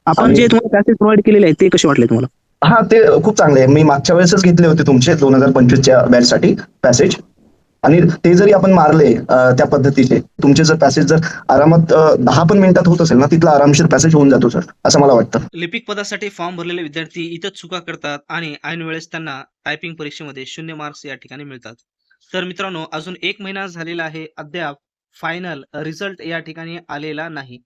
आपण आणि जे तुम्हाला पॅसेज प्रोव्हाइड केलेले आहेत ते कसे वाटले तुम्हाला? हा, ते खूप चांगले आहे. मी मागच्या वेळेसच घेतले होते तुमचे 2025च्या बॅचसाठी पॅसेज, आणि ते जरी आपण मारले त्या पद्धतीचे, तुमचे जर पॅसेज जर आरामात 10 पण मिनिटात होत असेल ना, तिथला आरामशीर पॅसेज होऊन जातो सर, असं मला वाटतं. लिपिक पदासाठी फॉर्म भरलेले विद्यार्थी इथंच चुका करतात आणि ऐन वेळेस त्यांना टायपिंग परीक्षेमध्ये 0 मार्क्स या ठिकाणी मिळतात. तर मित्रांनो, अजून 1 महिना झालेला आहे. अद्याप फायनल रिझल्ट या ठिकाणी आलेला नाही.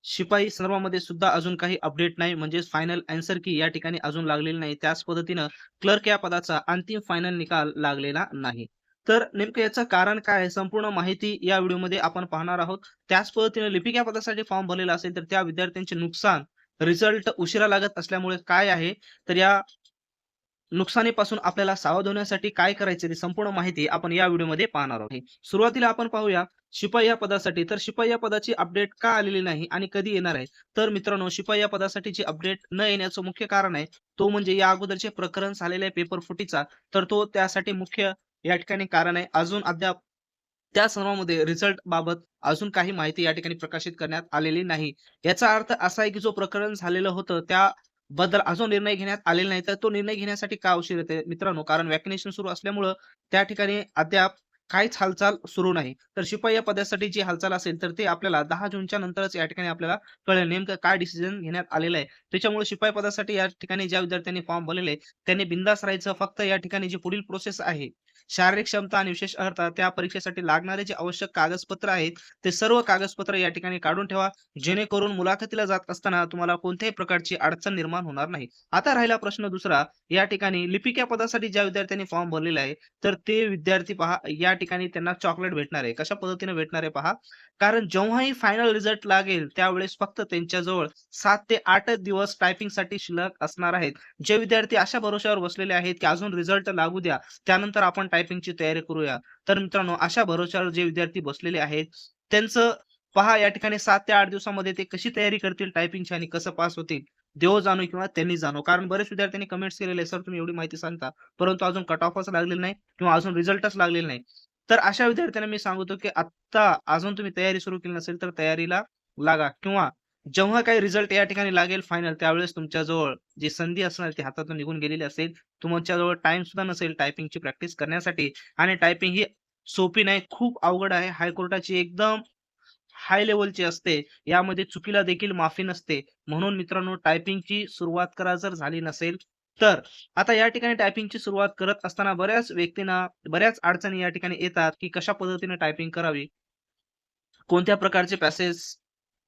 शिपाई संदर्भामध्ये सुद्धा अजून काही अपडेट नाही, म्हणजेच फायनल आन्सर की या ठिकाणी अजून लागलेली नाही. त्याच पद्धतीनं क्लर्क या पदाचा अंतिम फायनल निकाल लागलेला नाही. तर नेमकं याचं कारण काय आहे? संपूर्ण माहिती या व्हिडिओमध्ये आपण पाहणार आहोत. त्याच पद्धतीनं लिपिक या पदासाठी फॉर्म भरलेला असेल, तर त्या विद्यार्थ्यांचे नुकसान, रिझल्ट उशिरा लागत असल्यामुळे काय आहे, तर या नुकसानीपासून आपल्याला सावध होण्यासाठी काय करायचे ती संपूर्ण माहिती आपण या व्हिडिओमध्ये पाहणार आहोत. सुरुवातीला आपण पाहूया शिपाई या पदासाठी. तर शिपाई या पदाची अपडेट का आलेली नाही आणि कधी येणार आहे? तर मित्रांनो, शिपाई या पदासाठीची अपडेट न येण्याचं मुख्य कारण आहे, तो म्हणजे या अगोदरचे प्रकरण झालेले आहे पेपर फुटीचा, तर तो त्यासाठी मुख्य या ठिकाणी कारण आहे. अजून अद्याप त्या सर्वांमध्ये रिझल्ट बाबत अजून काही माहिती या ठिकाणी प्रकाशित करण्यात आलेली नाही. याचा अर्थ असा आहे, की जो प्रकरण झालेलं होतं त्याबद्दल अजून निर्णय घेण्यात आलेला नाही. तर तो निर्णय घेण्यासाठी का उशीर येतोय मित्रांनो? कारण व्हॅक्सिनेशन सुरू असल्यामुळं त्या ठिकाणी अद्याप काहीच हालचाल सुरू नाही. तर शिपाई या पदासाठी जी हालचाल असेल, तर ते आपल्याला 10 जूनच्या नंतरच या ठिकाणी आपल्याला कळेल नेमकं काय डिसिजन घेण्यात आलेलं आहे. त्याच्यामुळे शिपाई पदासाठी या ठिकाणी ज्या विद्यार्थ्यांनी फॉर्म भरलेले त्यांनी बिनधास्त राहायचं. फक्त या ठिकाणी जी पुढील प्रोसेस आहे, शारीरिक क्षमता आणि विशेष अर्हता त्या परीक्षेसाठी लागणारे जे आवश्यक कागदपत्र आहेत, ते सर्व कागदपत्र या ठिकाणी काढून ठेवा. जेणेकरून मुलाखतीला जात असताना तुम्हाला कोणत्याही प्रकारची अडचण निर्माण होणार नाही. आता राहिला प्रश्न दुसरा, या ठिकाणी लिपिक या पदासाठी ज्या विद्यार्थ्यांनी फॉर्म भरलेला आहे, तर ते विद्यार्थी पहा, या ठिकाणी त्यांना चॉकलेट भेटणार आहे. कशा पद्धतीने भेटणार आहे पहा. कारण जेव्हाही फायनल रिझल्ट लागेल, त्यावेळेस फक्त त्यांच्याजवळ 7 ते 8 दिवस टायपिंगसाठी शिल्लक असणार आहेत. जे विद्यार्थी अशा भरोश्यावर बसलेले आहेत, की अजून रिझल्ट लागू द्या, त्यानंतर आपण टायपिंगची तयारी करूया. तर मित्रांनो, अशा भरोश्यावर जे विद्यार्थी बसलेले आहेत, त्यांचं पहा या ठिकाणी 7 ते 8 दिवसामध्ये ते कशी तयारी करतील टायपिंगची आणि कसं पास होतील, देव जाणो किंवा त्यांनी जाणो. कारण बरेच विद्यार्थ्यांनी कमेंट्स केलेले, "सर तुम्ही एवढी माहिती सांगता, परंतु अजून कट ऑफच लागलेला नाही किंवा अजून रिझल्टच लागलेला नाही." तर अशा विद्यार्थ्यांना मी सांगतो, की आत्ता अजून तुम्ही तयारी सुरू केली नसेल, तर तयारीला लागा किंवा जेव्हा काही रिझल्ट या ठिकाणी लागेल फायनल, त्यावेळेस तुमच्याजवळ जी संधी असणार ती हातातून निघून गेलेली असेल. तुमच्याजवळ टाईम सुद्धा नसेल टायपिंगची प्रॅक्टिस करण्यासाठी आणि टायपिंग ही सोपी नाही, खूप अवघड आहे. हायकोर्टाची एकदम हाय लेव्हलची असते. यामध्ये चुकीला देखील माफी नसते. म्हणून मित्रांनो, टायपिंगची सुरुवात करा जर झाली नसेल तर. आता या ठिकाणी टायपिंगची सुरुवात करत असताना बऱ्याच व्यक्तींना बऱ्याच अडचणी या ठिकाणी येतात, की कशा पद्धतीने टायपिंग करावी? कोणत्या प्रकारचे पॅसेज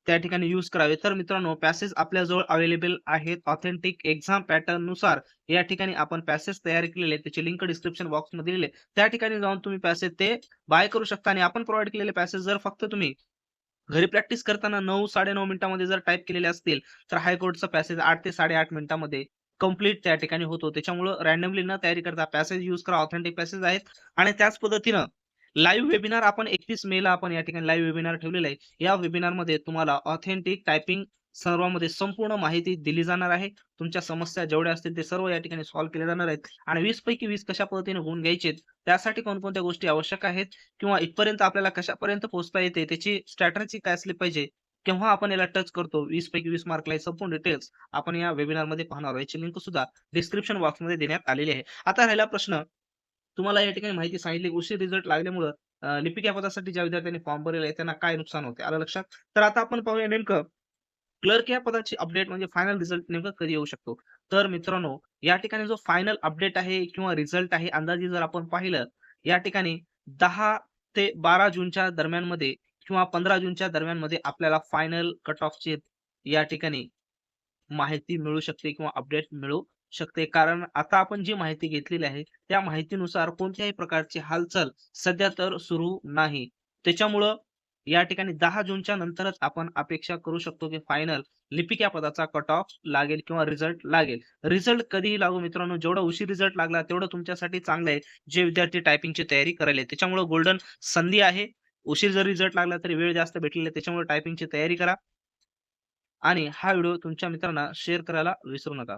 त्या ठिकाणी यूज करावे. तर मित्रांनो, पॅसेज आपल्याजवळ अवेलेबल आहेत. ऑथेंटिक एक्झाम पॅटर्ननुसार या ठिकाणी आपण पॅसेज तयार केलेले आहेत. त्याची लिंक डिस्क्रिप्शन बॉक्समध्ये दिली आहे. त्या ठिकाणी जाऊन तुम्ही पॅसेज ते बाय करू शकता आणि आपण प्रोव्हाईड केलेले पॅसेज जर फक्त तुम्ही घरी प्रॅक्टिस करताना 9-9.5 मिनिटांमध्ये जर टाइप केलेले असतील, तर हायकोर्टचा पॅसेज 8 ते 8.5 मिनिटांमध्ये कंप्लीट त्या ठिकाणी होतो. त्याच्यामुळं रँडमली न तयारी करता पॅसेज यूज करा. ऑथेंटिक पॅसेज आहेत आणि त्याच पद्धतीनं लाईव्ह वेबिनार आपण 31 मेला आपण या ठिकाणी लाईव्ह वेबिनार ठेवलेला आहे. या वेबिनारमध्ये तुम्हाला ऑथेंटिक टायपिंग सर्वांमध्ये संपूर्ण माहिती दिली जाणार आहे. तुमच्या समस्या जेवढ्या असतील ते सर्व या ठिकाणी सॉल्व्ह केले जाणार आहेत आणि 20 पैकी 20 कशा पद्धतीने गुण घ्यायचे, त्यासाठी कोणकोणत्या गोष्टी आवश्यक आहेत किंवा इथपर्यंत आपल्याला कशापर्यंत पोहोचता येते, त्याची स्ट्रॅटेजी काय असली पाहिजे, केव्हा आपण याला टच करतो, 20 पैकी 20 मार्कला, हे संपूर्ण डिटेल्स आपण या वेबिनारमध्ये पाहणार आहोत. याची लिंक सुद्धा डिस्क्रिप्शन बॉक्समध्ये देण्यात आलेली आहे. आता राहिला प्रश्न, तुम्हाला या ठिकाणी माहिती सांगितली, उशीर रिझल्ट लागल्यामुळं लिपिक या पदासाठी ज्या विद्यार्थ्यांनी फॉर्म भरलेला आहे त्यांना काय नुकसान होते, आलं लक्षात? तर आता आपण पाहूया नेमकं क्लर्क या पदाची अपडेट म्हणजे फायनल रिझल्ट नेमकं कधी येऊ शकतो. तर मित्रांनो, या ठिकाणी जो फायनल अपडेट आहे किंवा रिझल्ट आहे, अंदाजे जर आपण पाहिलं, या ठिकाणी 10 ते 12 जूनच्या दरम्यानमध्ये किंवा 15 जूनच्या दरम्यानमध्ये आपल्याला फायनल कट ऑफची या ठिकाणी माहिती मिळू शकते किंवा अपडेट मिळू शकते. कारण आता आपण जी माहिती घेतलेली आहे, त्या माहितीनुसार कोणत्याही प्रकारची हालचाल सध्या तर सुरू नाही. त्याच्यामुळं या ठिकाणी 10 जूनच्या नंतरच आपण अपेक्षा करू शकतो, की फायनल लिपिक या पदाचा कट ऑफ लागेल किंवा रिझल्ट लागेल. रिझल्ट कधीही लागो मित्रांनो, जेवढा उशीर रिझल्ट लागला तेवढं तुमच्यासाठी चांगलं आहे, जे विद्यार्थी टायपिंगची तयारी करायला. त्याच्यामुळं गोल्डन संधी आहे. उशीर जर रिझल्ट लागला तरी वेळ जास्त भेटलेला आहे. त्याच्यामुळे टायपिंगची तयारी करा आणि हा व्हिडिओ तुमच्या मित्रांना शेअर करायला विसरू नका.